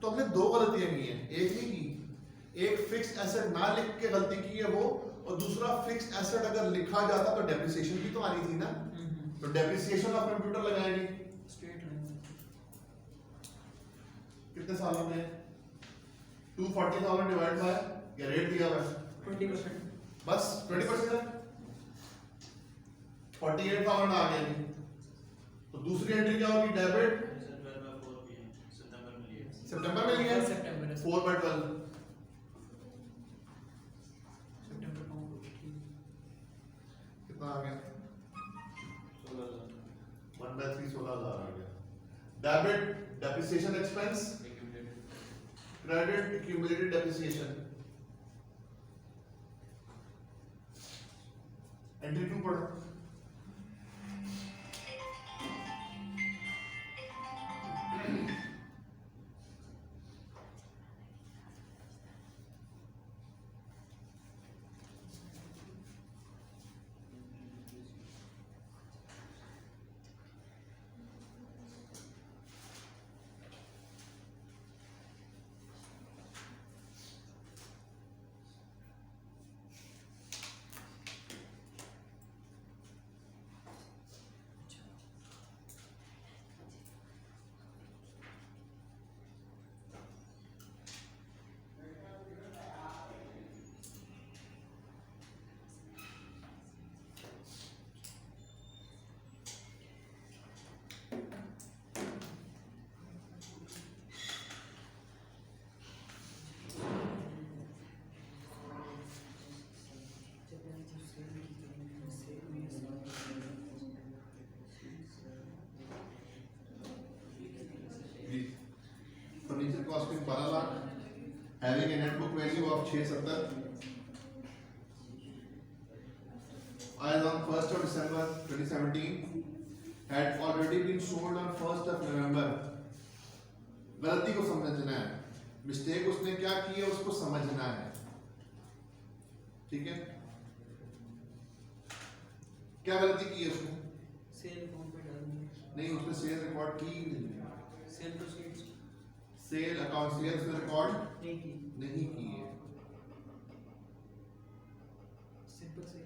Speaker 2: तो हमने 2 गलतियां की हैं, एक नहीं की। एक फिक्स एसेट ना लिख के गलती की है वो, और दूसरा फिक्स एसेट अगर लिखा जाता तो डेप्रिसिएशन भी तो आनी थी ना। तो डेप्रिसिएशन ऑफ कंप्यूटर लगाएंगे
Speaker 3: स्ट्रेट लाइन
Speaker 2: कितने सालों में, 240,000 डिवाइड बाय, या रेट दिया हुआ है
Speaker 3: 20%,
Speaker 2: बस 20% है, 48,000 आ गया जी। तो दूसरी एंट्री क्या होगी, डेबिट सितंबर में लिया,
Speaker 3: सितंबर
Speaker 2: 4/12
Speaker 3: सितंबर को
Speaker 2: कितना आ गया, 1/3 16,000 आ गया। Debit depreciation expense, credit accumulated depreciation. Entry 2 पढ़ो। Furniture costing 12 lakh, having a net book value of 670 as on 1st of December 2017 had already been sold on 1st of November। गलती को समझना है, मिस्टेक उसने क्या की है उसको समझना है, ठीक है। क्या गलती की है उसने,
Speaker 3: सेल अकाउंट पे डाल दिया,
Speaker 2: नहीं उसने सेल रिकॉर्ड की ही नहीं,
Speaker 3: sale proceeds
Speaker 2: sale account sale उसने रिकॉर्ड
Speaker 3: नहीं की,
Speaker 2: नहीं की है।
Speaker 3: सिंपल से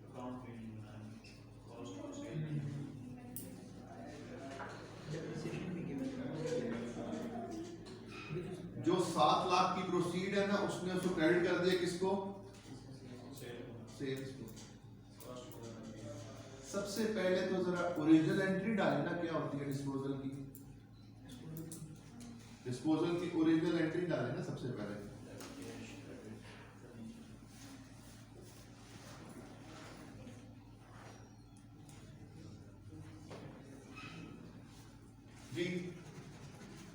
Speaker 4: अकाउंट भी नहीं बनाया, कॉस्ट को सेल
Speaker 3: डेप्रिसिएशन भी गिवन,
Speaker 2: जो 7 लाख की प्रोसीड है ना, उसने उसको क्रेडिट कर दिया किसको,
Speaker 4: सेल
Speaker 2: सेल्स को। सबसे पहले तो जरा ओरिजिनल एंट्री डालें ना, क्या होती है डिस्पोजल की? डिस्पोजल की ओरिजिनल एंट्री डालें ना सबसे पहले। जी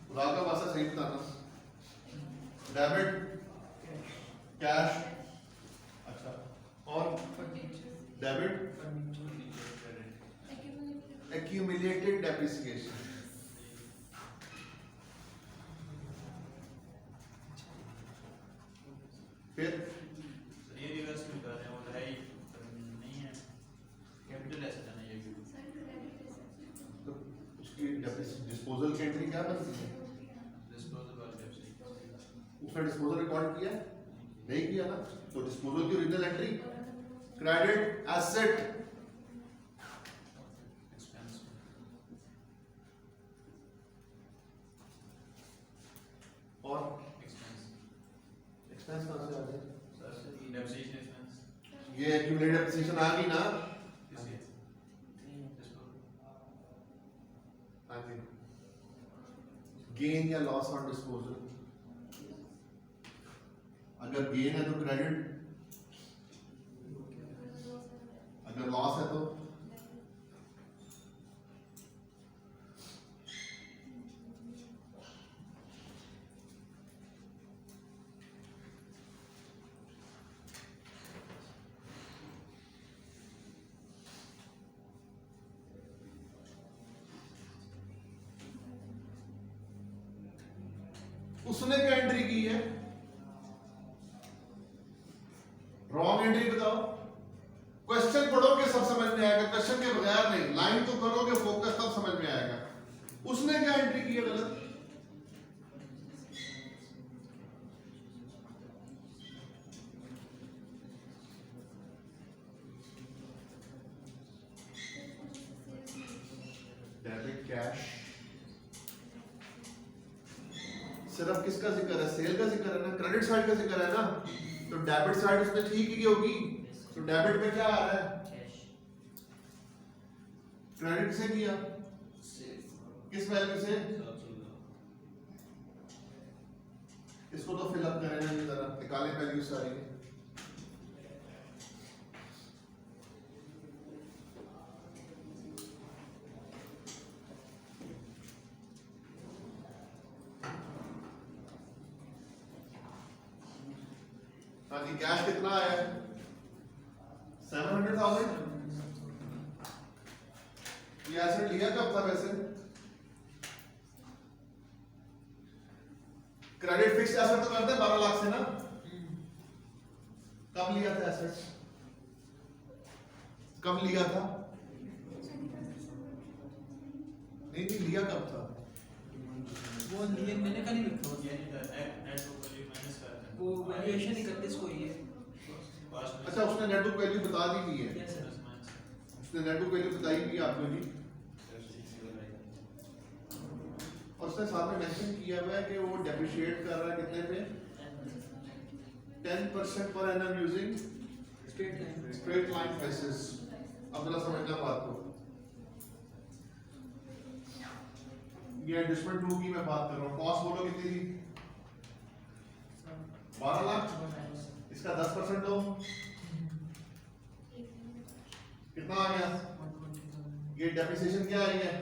Speaker 2: खुदा का वास्ता सही बताना। डेबिट कैश, अच्छा, और डेबिट accumulated depreciation। फिर
Speaker 4: ये रिवर्स में कर रहे हैं, वो है ही नहीं है, कैपिटल एसेट है ना ये भी।
Speaker 2: तो उसकी डिस्पोजल की एंट्री क्या बनती है?
Speaker 4: डिस्पोजल वाला कैपिटल
Speaker 2: उसने डिस्पोजल रिकॉर्ड किया नहीं किया ना, तो डिस्पोजल की original entry credit asset
Speaker 4: expense.
Speaker 2: और
Speaker 4: एक्सपेंस
Speaker 2: एक्सपेंस कहां से आ गए?
Speaker 4: सर डेप्रिसिएशन एक्सपेंस
Speaker 2: ये एक्यूमुलेटेड डेप्रिसिएशन आ गई ना।
Speaker 4: किसी
Speaker 2: हाँ जी, गेन या लॉस ऑन डिस्पोजल। अगर गेन है तो क्रेडिट, अगर लॉस है तो उसने क्या एंट्री की है? रॉन्ग एंट्री बताओ। क्वेश्चन पढ़ोगे सब समझ में आएगा, क्वेश्चन के बगैर नहीं, लाइन तो करोगे फोकस तब समझ में आएगा। उसने क्या एंट्री की है गलत? डेबिट कैश, सिर्फ किसका जिक्र है? सेल का जिक्र है ना, क्रेडिट साइड का जिक्र है ना, तो डेबिट साइड उसने ठीक की होगी। तो डेबिट में क्या आ रहा है? क्रेडिट से किया, किस वैल्यू से? इसको तो फिल अप करें ना, ये तरह निकालें वैल्यू सारी। हाँ जी, कैश कितना आया है? 700,000। ये एसेट लिया कब था वैसे? क्रेडिट फिक्स एसेट तो करते हैं 12 लाख से ना। कब लिया था एसेट? कब लिया था? नहीं नहीं, लिया कब था?
Speaker 3: वो लिए मैंने का नहीं लिखा
Speaker 4: ये नहीं था, नेट बुक वैल्यू माइनस करते हैं,
Speaker 3: वो वैल्यूएशन 31 को ही है।
Speaker 2: अच्छा, उसने नेट बुक वैल्यू बता दी की है।
Speaker 3: Yes sir.
Speaker 2: उसने नेट बुक वैल्यू बताई भी आपको जी, और उसने साथ में मेंशन किया हुआ है कि वो डेप्रिशिएट कर रहा है कितने पे? 10% per annum using straight line basis. अब जरा समझना बात को, ये एडजस्टमेंट 2 की मैं बात कर रहा हूँ। कॉस्ट बोलो कितनी थी? 12 लाख। इसका 10% दो, कितना आ गया? ये डेप्रिसिएशन क्या आई है?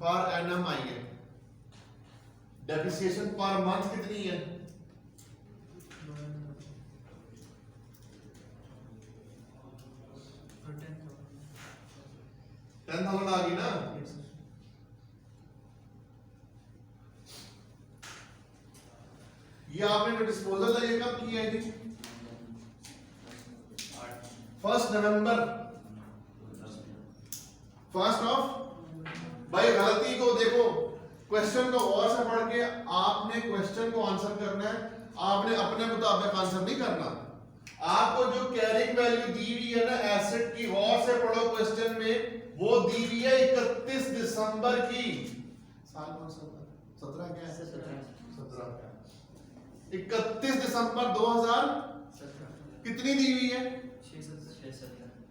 Speaker 2: पर एनम आई है। डेप्रिसिएशन पर मंथ कितनी है? 10,000 आ गई ना। ये आपने जो डिस्पोजल है ये कब किया है जी? 1 नवंबर। 1 भाई गलती को देखो, क्वेश्चन को गौर से पढ़ के आपने क्वेश्चन को आंसर करना है, आपने अपने मुताबिक आंसर नहीं करना। आपको जो कैरिंग वैल्यू दी हुई है ना एसेट की, गौर से पढ़ो क्वेश्चन में, वो दी हुई है 31 दिसंबर की। साल कौन सा था? 17 क्या है? 17 क्या? 31 दिसंबर 2017 कितनी दी हुई है?
Speaker 3: 6 7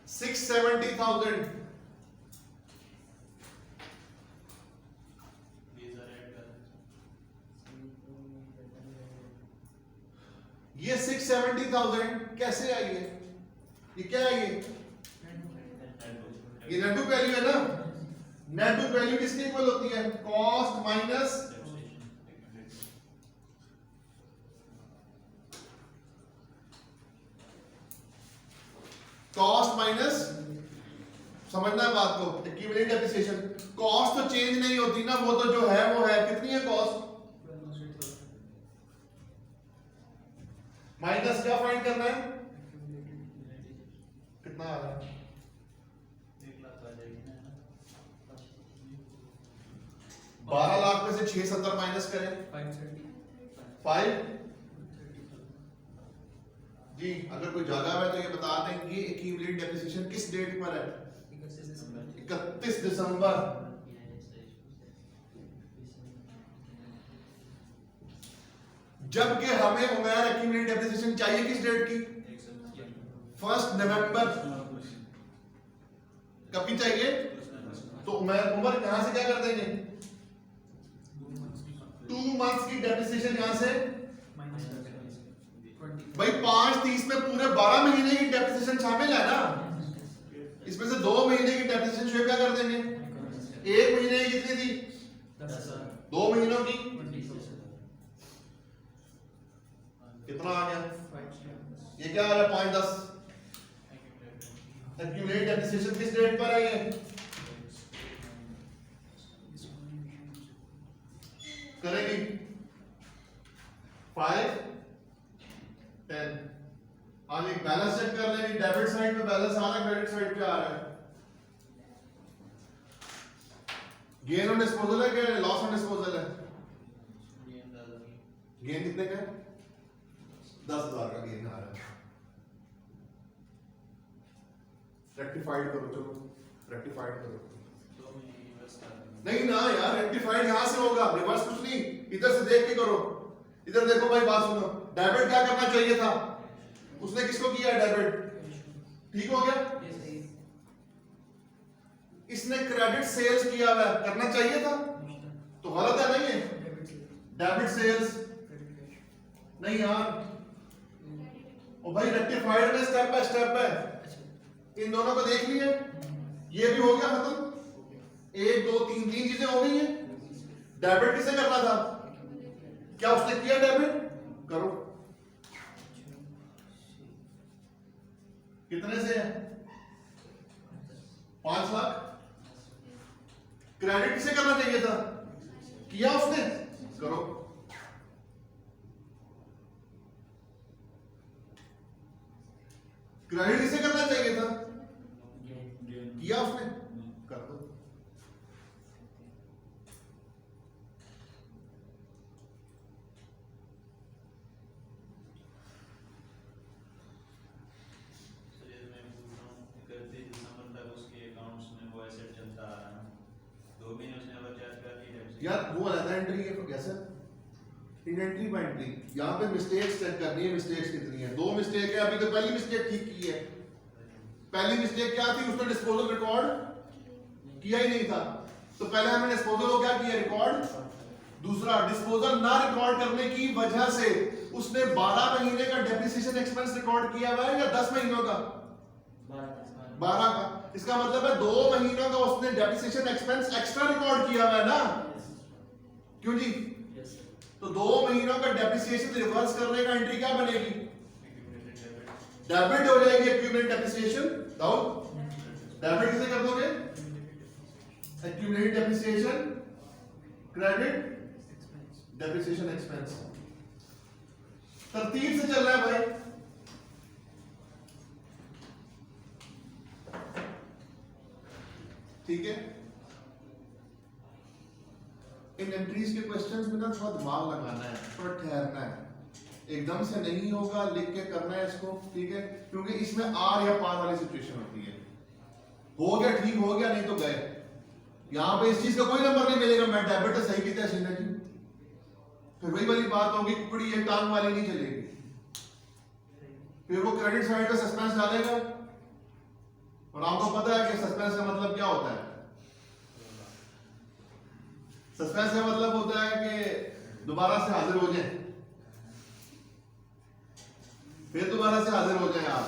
Speaker 2: 670,000
Speaker 4: These are add कर
Speaker 2: ये 670,000 कैसे आई है? ये क्या है? ये नेट बुक वैल्यू है ना? नेट बुक वैल्यू किसके इक्वल होती है? कॉस्ट माइनस कॉस्ट माइनस, समझना है बात को, इक्विवेलेंट डेप्रिसिएशन। कॉस्ट तो चेंज नहीं होती ना, वो तो जो है वो है। कितनी है कॉस्ट? माइनस क्या फाइंड करना है? कितना आ रहा है?
Speaker 4: 1 लाख आ जाएगी ना
Speaker 2: 12 लाख में से 670 माइनस करें 5 जी। अगर कोई ज्यादा है तो ये बता दें कि इक्विवेलेंट डेप्रिसिएशन किस डेट पर है? 31 दिसंबर। जबकि हमें उमेर इक्विवेलेंट डेप्रिसिएशन चाहिए किस डेट की? 1 नवंबर। कब की चाहिए? तो उम्र कहां से क्या कर देंगे? 2 मंथ्स की डेप्रिसिएशन यहां से भाई 5/30 में पूरे 12 महीने की डेप्रिसिएशन शामिल है ना। इसमें से 2 महीने की डेप्रिसिएशन शेयर क्या कर देंगे? 1 महीने की कितनी थी? 2 महीनों की कितना आ गया? ये क्या आ रहा है? 5/10। एक्यूमुलेट डेप्रिसिएशन किस डेट पर है? ये करेगी 5 10। आगे बैलेंस चेक कर लेंगे। डेबिट साइड पे बैलेंस आ रहा है, क्रेडिट साइड पे आ रहा है। गेन ऑन डिस्पोजल है क्या लॉस ऑन डिस्पोजल है? गेन कितने का है? 10,000 का गेन आ रहा है। रेक्टिफाइड करो, चलो रेक्टिफाइड करो। नहीं ना यार, रेक्टिफाइड यहां से होगा, रिवर्स कुछ नहीं। इधर से देख के करो। इधर देखो भाई, बात सुनो। डेबिट क्या करना चाहिए था? उसने किसको किया है डेबिट? ठीक हो गया। इसने क्रेडिट सेल्स किया हुआ है, करना चाहिए था तो गलत है नहीं है? डेबिट सेल्स नहीं यार। और भाई रेक्टिफाइड में स्टेप बाय स्टेप है। इन दोनों को देख लिए, ये भी हो गया खत्म। 1 2 3 चीजें हो गई हैं। डेबिट किसे करना था? क्या उसने किया डेबिट? करो। कितने से है? 5 लाख। क्रेडिट किसे करना चाहिए था? किया उसने? करो। क्रेडिट किसे करना चाहिए था? किया उसने? कर दो। यार वो अलग एंट्री है, कैसे इन्वेंटरी बाय एंट्री। यहां पे मिस्टेक्स चेक करनी है, मिस्टेक्स कितनी है। 2 मिस्टेक है। अभी तो पहली मिस्टेक ठीक की है। पहली मिस्टेक क्या थी? उसने डिस्पोजल रिकॉर्ड किया ही नहीं था। तो पहले हमने डिस्पोजल को क्या किया? रिकॉर्ड। दूसरा, डिस्पोजल ना रिकॉर्ड करने की वजह से उसने 12 महीने का डेप्रिसिएशन एक्सपेंस रिकॉर्ड किया हुआ है या 10 महीनों का? 12 का। इसका मतलब है 2 महीनों का उसने डेप्रिसिएशन एक्सपेंस एक्स्ट्रा रिकॉर्ड किया हुआ है ना। क्यों जी? तो 2 महीनों का डेप्रिसिएशन रिवर्स करने का एंट्री क्या बनेगी? डेबिट हो जाएगी एक्यूमुलेटेड डेप्रिसिएशन। डाउन डेबिट किसे कर दोगे? Accumulated depreciation, credit depreciation expense. तरतीब से चल रहा है भाई। ठीक है। इन एंट्रीज के क्वेश्चंस में ना थोड़ा दिमाग लगाना है, थोड़ा ठहरना है। एकदम से नहीं होगा, लिख के करना है इसको। ठीक है, क्योंकि इसमें आर या पार वाली सिचुएशन होती है। हो गया ठीक, हो गया नहीं तो गए। यहां पे इस चीज का कोई नंबर नहीं मिलेगा। मैं डेबिट सही किया है जी, फिर वही वाली बात होगी, कुकड़ी एक टांग वाली नहीं चलेगी। फिर वो क्रेडिट साइड पे सस्पेंस डालेगा। और आपको पता है कि सस्पेंस का मतलब क्या होता है? सस्पेंस का मतलब होता है कि दोबारा से हाजिर हो जाए, फिर दोबारा से हाजिर हो जाए आप,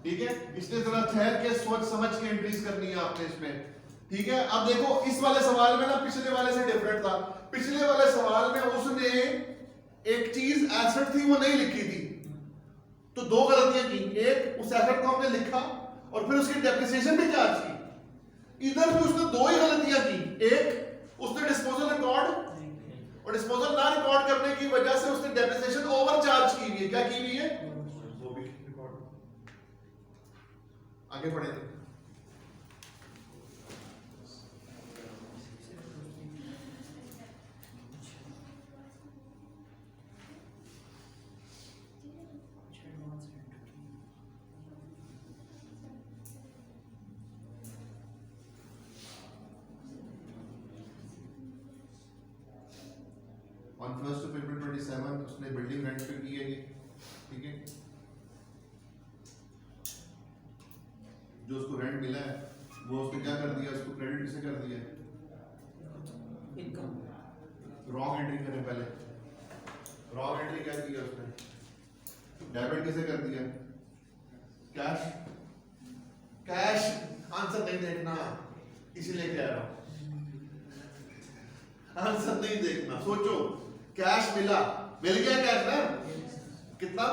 Speaker 2: ठीक है? इसलिए जरा ठहर के सोच समझ के एंट्रीज करनी है आपने इसमें, ठीक है? अब देखो इस वाले सवाल में ना पिछले वाले से डिफरेंट था। पिछले वाले सवाल में उसने एक चीज एसेट थी वो नहीं लिखी थी, तो दो गलतियां की। एक, उस एसेट को हमने लिखा और फिर उसकी डेप्रिसिएशन भी चार्ज की। इधर भी उसने दो ही गलतियां की। एक, उसने डिस्पोजल रिकॉर्ड और डिस्पोजल ना रिकॉर्ड करने की वजह से उसने डेप्रिसिएशन ओवर चार्ज की हुई है। क्या की हुई है? वो भी रिकॉर्ड। आगे पढ़ेंगे। On 1st of April 27 उसने बिल्डिंग रेंट पे की है ये, ठीक है? जो उसको रेंट मिला है वो उसने क्या कर दिया? उसको क्रेडिट किसे कर दिया?
Speaker 3: इनकम।
Speaker 2: रॉन्ग एंट्री करे पहले। रॉन्ग एंट्री क्या किया उसने? डेबिट किसे कर दिया? कैश। कैश आंसर नहीं देखना, इसीलिए कह रहा हूं, आंसर नहीं देखना, सोचो। कैश मिला, मिल गया कैश ना? कितना?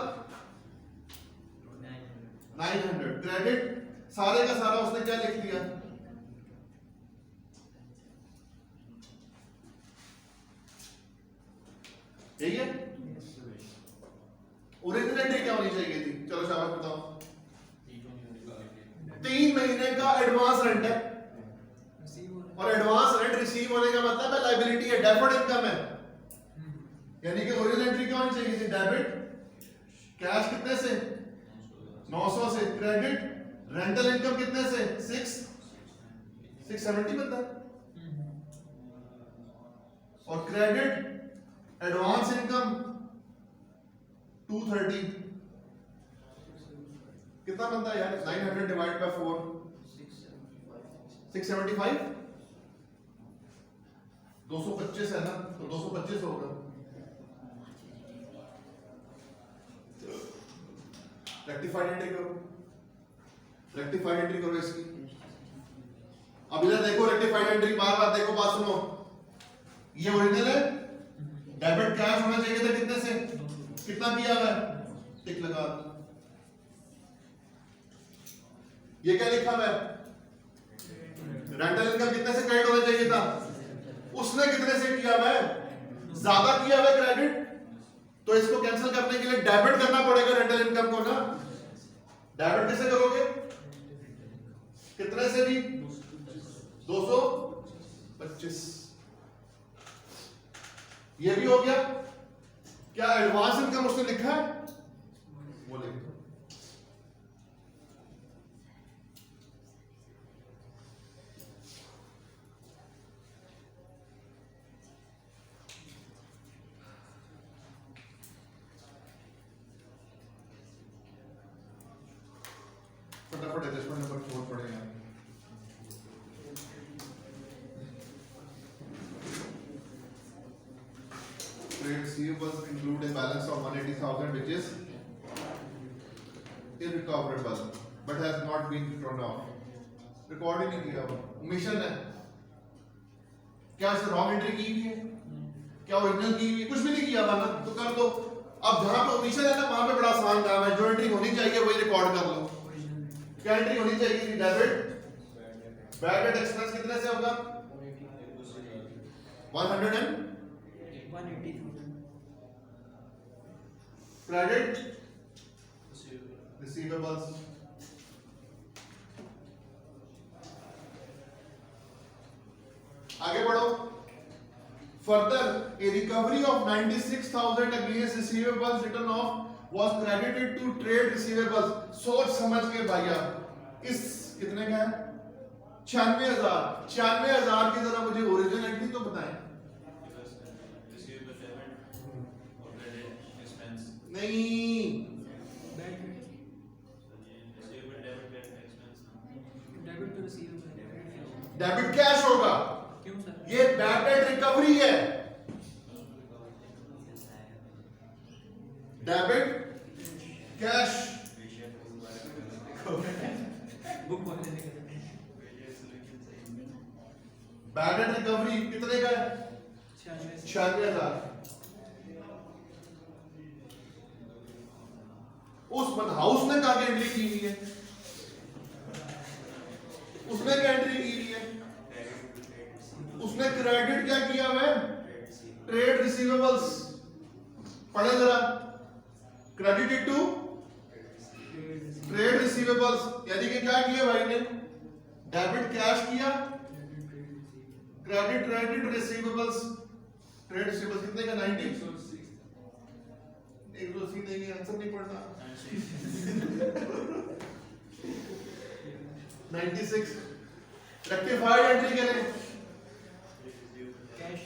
Speaker 2: 900। क्रेडिट सारे का सारा उसने क्या लिख दिया? यही है। ओरिजिनल एंट्री क्या होनी चाहिए थी? चलो शाबाश बताओ। 3 महीने का एडवांस रेंट है, और एडवांस रेंट रिसीव होने का मतलब है लायबिलिटी है, डेफर्ड इनकम है। यानी कि ओरिजिनल एंट्री क्या होनी चाहिए थी? डेबिट। कैश कितने से? 900 से। क्रेडिट रेंटल इनकम कितने से? 670 बनता है। और क्रेडिट एडवांस इनकम 230 कितना बनता है यार? 900 डिवाइड बाय 4 675। 225 है ना, तो 225 होगा। रेक्टिफाइड एंट्री करो, रेक्टिफाइड एंट्री करो इसकी। अब इधर देखो रेक्टिफाइड एंट्री, बार बार देखो, बात सुनो। ये ओरिजिनल है, डेबिट कैश होना चाहिए था कितने से? कितना किया हुआ है? टिक लगा। ये क्या लिखा हुआ है? रेंटल इनकम कितने से क्रेडिट होना चाहिए था? उसने कितने से किया हुआ है? ज्यादा किया हुआ है क्रेडिट, तो इसको कैंसिल करने के लिए डेबिट करना पड़ेगा रेंटल इनकम को ना। डेबिट कैसे करोगे? कितने से भी? 225। ये भी हो गया। क्या एडवांस इनकम उसने लिखा है? वो लिख दो। फटाफट एडजस्टमेंट नंबर 4 पढ़ेंगे। Trade receivables include a balance of 180,000 which is irrecoverable but has not been written off. Record ही नहीं किया हुआ, ओमिशन है। क्या इसने रॉन्ग एंट्री की हुई है? क्या ओरिजिनल की हुई है? कुछ भी नहीं किया हुआ ना, तो कर दो। अब जहां पे ओमिशन है ना वहां पे बड़ा आसान काम है, जो एंट्री होनी चाहिए वही रिकॉर्ड कर लो। क्या एंट्री होनी चाहिए थी? डेबिट। बैड डेट एक्सपेंस कितने से होगा? 180,000। क्रेडिट रिसीवेबल्स आगे बढ़ो। Further a recovery of 96,000 against receivables written off was credited to trade receivables। सोच समझ के भैया, इस कितने का है? 96,000। 96,000 की जरा मुझे ओरिजिनल एंट्री तो बताएं। नहीं, डेबिट कैश होगा।
Speaker 3: क्यों सर?
Speaker 2: ये बैड डेट रिकवरी है। डेबिट कैश
Speaker 3: बुक वाले ने
Speaker 2: बैड डेट रिकवरी कितने का है? 96,000। उस हाउस ने कहा एंट्री की हुई है, उसने क्या एंट्री की हुई है? उसने क्रेडिट क्या किया हुआ है? Trade receivables. पढ़े जरा, क्रेडिटेड टू ट्रेड रिसीवेबल्स, यानी कि क्या किया भाई ने? डेबिट कैश किया, क्रेडिट रिसीवेबल्स, ट्रेड रिसीवेबल्स कितने का? 90। 180 देंगे, आंसर नहीं पढ़ना। 96। रेक्टिफाइड एंट्री करें।
Speaker 3: कैश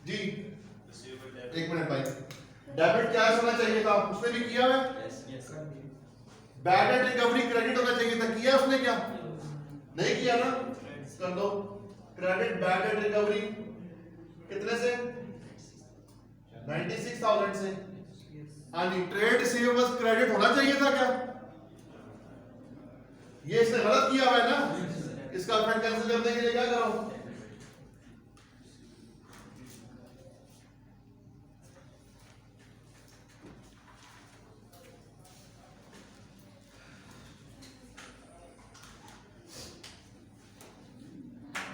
Speaker 2: जी एक मिनट भाई, डेबिट कैश होना चाहिए था, उसने भी किया है। बैड डेट रिकवरी क्रेडिट होना चाहिए था, किया उसने? क्या नहीं किया ना? कर दो क्रेडिट बैड डेट रिकवरी कितने से? 96,000 से। हाँ जी, ट्रेड रिसीवेबल्स क्रेडिट होना चाहिए था क्या? ये इसने गलत किया हुआ है ना? इसका इफेक्ट कैंसिल करने के लिए क्या करो?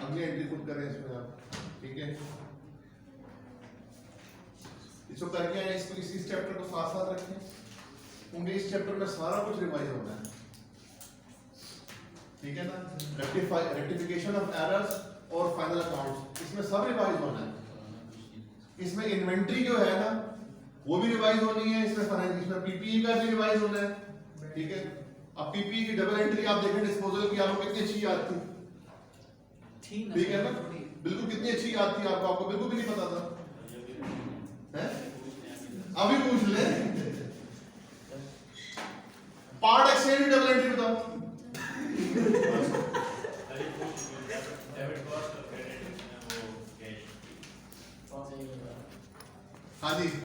Speaker 2: अगली एंट्री खुद करें इसमें आप, ठीक है? इसको करके आए, इसको इसी चैप्टर को साथ साथ रखें, क्योंकि इस चैप्टर में सारा कुछ रिवाइज होना है, ठीक है ना? रेक्टिफिकेशन ऑफ एरर्स और फाइनल अकाउंट्स, इसमें सब रिवाइज होना है। इसमें इन्वेंट्री जो है ना वो भी रिवाइज होनी है, इसमें पीपीई का भी रिवाइज होना है, ठीक है? अब पीपीई की डबल एंट्री आप देखें डिस्पोजल की, आपको कितनी अच्छी याद थी, ठीक है ना? बिल्कुल कितनी अच्छी याद थी आपको, आपको बिल्कुल भी नहीं पता था, हैं? अभी पूछ ले। पार्ट एक्सचेंज की डबल एंट्री बताओ।
Speaker 4: डेबिट कॉस्ट और क्रेडिट वो कैश।
Speaker 2: हाँ जी।